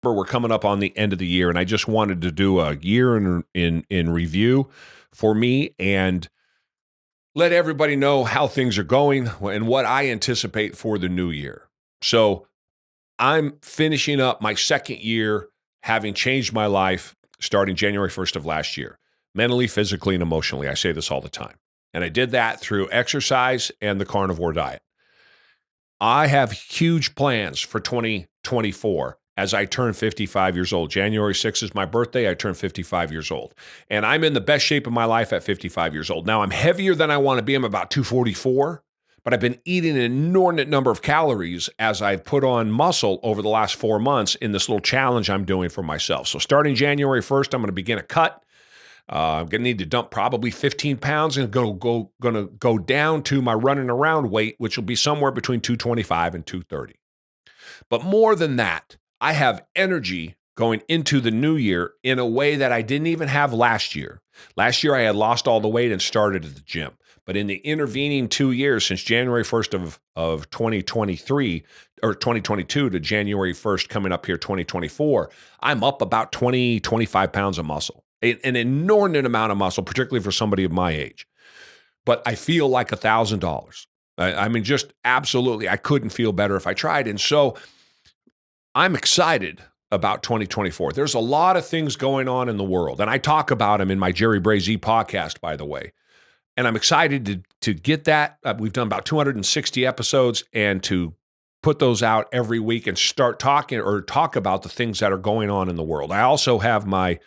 we're coming up on the end of the year, and I just wanted to do a year in review for me and let everybody know how things are going and what I anticipate for the new year. So I'm finishing up my second year having changed my life starting January 1st of last year, mentally, physically, and emotionally. I say this all the time. And I did that through exercise and the carnivore diet. I have huge plans for 2024 as I turn 55 years old. January 6th is my birthday. I turn 55 years old. And I'm in the best shape of my life at 55 years old. Now, I'm heavier than I want to be. I'm about 244, but I've been eating an inordinate number of calories as I've put on muscle over the last 4 months in this little challenge I'm doing for myself. So starting January 1st, I'm going to begin a cut. I'm going to need to dump probably 15 pounds and going to go down to my running around weight, which will be somewhere between 225 and 230. But more than that, I have energy going into the new year in a way that I didn't even have last year. Last year, I had lost all the weight and started at the gym. But in the intervening 2 years, since January 1st of 2023 or 2022 to January 1st coming up here 2024, I'm up about 20, 25 pounds of muscle. An inordinate amount of muscle, particularly for somebody of my age. But I feel like $1,000. I mean, just absolutely, I couldn't feel better if I tried. And so I'm excited about 2024. There's a lot of things going on in the world, and I talk about them in my Jerry Brazy podcast, by the way. And I'm excited to get that. We've done about 260 episodes, and to put those out every week and start talk about the things that are going on in the world. I also have my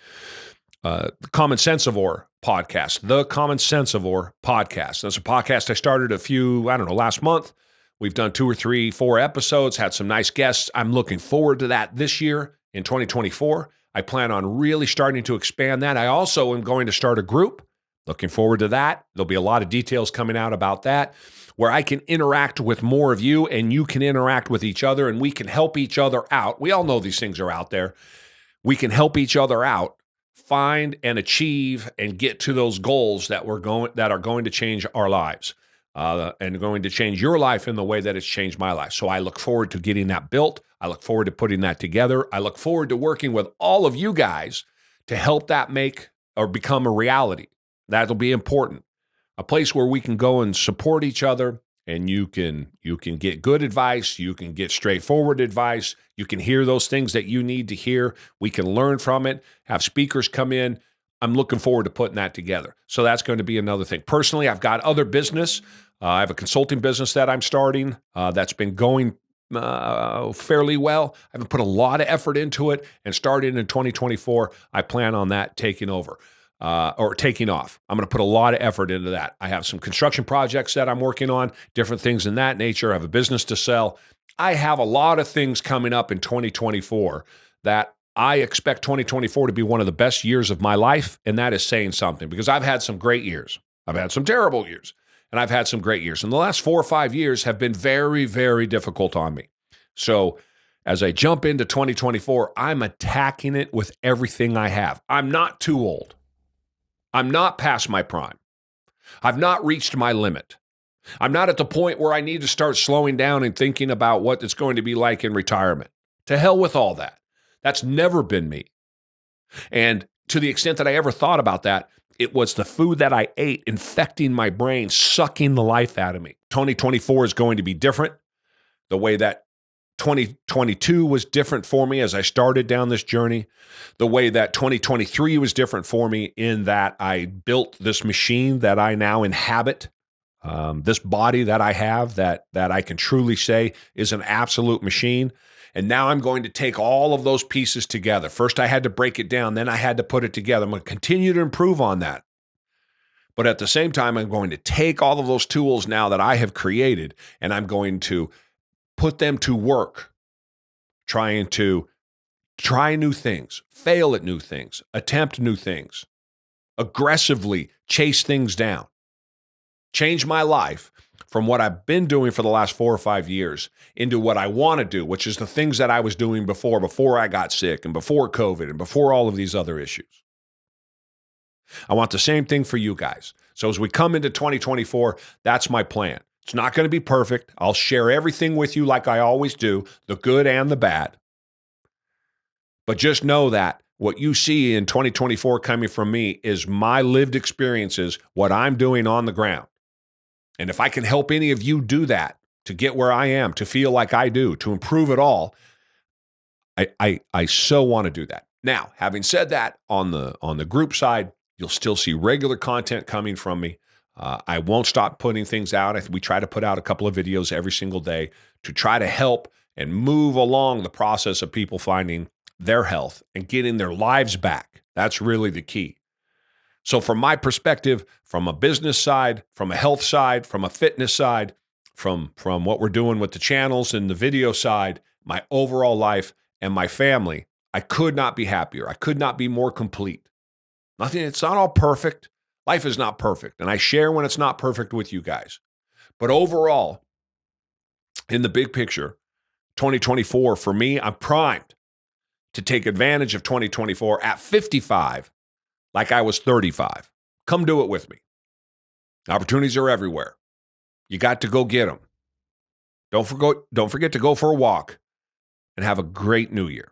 Common-SenseIVORE podcast, the Common-SenseIVORE podcast. That's a podcast I started last month. We've done 2 or 3, 4 episodes, had some nice guests. I'm looking forward to that this year in 2024. I plan on really starting to expand that. I also am going to start a group. Looking forward to that. There'll be a lot of details coming out about that, where I can interact with more of you and you can interact with each other and we can help each other out. We all know these things are out there. We can help each other out, find and achieve and get to those goals that are going to change our lives and going to change your life in the way that it's changed my life. So I look forward to getting that built. I look forward to putting that together. I look forward to working with all of you guys to help that make or become a reality. That'll be important. A place where we can go and support each other, and you can get good advice, you can get straightforward advice, you can hear those things that you need to hear. We can learn from it, have speakers come in. I'm looking forward to putting that together. So that's going to be another thing. Personally, I've got other business. I have a consulting business that I'm starting that's been going fairly well. I haven't put a lot of effort into it, and starting in 2024, I plan on that taking over. Or taking off. I'm going to put a lot of effort into that. I have some construction projects that I'm working on, different things in that nature. I have a business to sell. I have a lot of things coming up in 2024 that I expect 2024 to be one of the best years of my life, and that is saying something, because I've had some great years. I've had some terrible years, and I've had some great years. And the last 4 or 5 years have been very, very difficult on me. So as I jump into 2024, I'm attacking it with everything I have. I'm not too old. I'm not past my prime. I've not reached my limit. I'm not at the point where I need to start slowing down and thinking about what it's going to be like in retirement. To hell with all that. That's never been me. And to the extent that I ever thought about that, it was the food that I ate infecting my brain, sucking the life out of me. 2024 is going to be different. The way that 2022 was different for me as I started down this journey. The way that 2023 was different for me in that I built this machine that I now inhabit, this body that I have that I can truly say is an absolute machine. And now I'm going to take all of those pieces together. First, I had to break it down. Then I had to put it together. I'm going to continue to improve on that. But at the same time, I'm going to take all of those tools now that I have created, and I'm going to put them to work, trying to try new things, fail at new things, attempt new things, aggressively chase things down, change my life from what I've been doing for the last 4 or 5 years into what I want to do, which is the things that I was doing before I got sick and before COVID and before all of these other issues. I want the same thing for you guys. So as we come into 2024, that's my plan. It's not going to be perfect. I'll share everything with you like I always do, the good and the bad. But just know that what you see in 2024 coming from me is my lived experiences, what I'm doing on the ground. And if I can help any of you do that, to get where I am, to feel like I do, to improve it all, I so want to do that. Now, having said that, on the group side, you'll still see regular content coming from me. I won't stop putting things out. We try to put out a couple of videos every single day to try to help and move along the process of people finding their health and getting their lives back. That's really the key. So from my perspective, from a business side, from a health side, from a fitness side, from what we're doing with the channels and the video side, my overall life and my family, I could not be happier. I could not be more complete. It's not all perfect. Life is not perfect. And I share when it's not perfect with you guys. But overall, in the big picture, 2024, for me, I'm primed to take advantage of 2024 at 55 like I was 35. Come do it with me. Opportunities are everywhere. You got to go get them. Don't forget to go for a walk and have a great new year.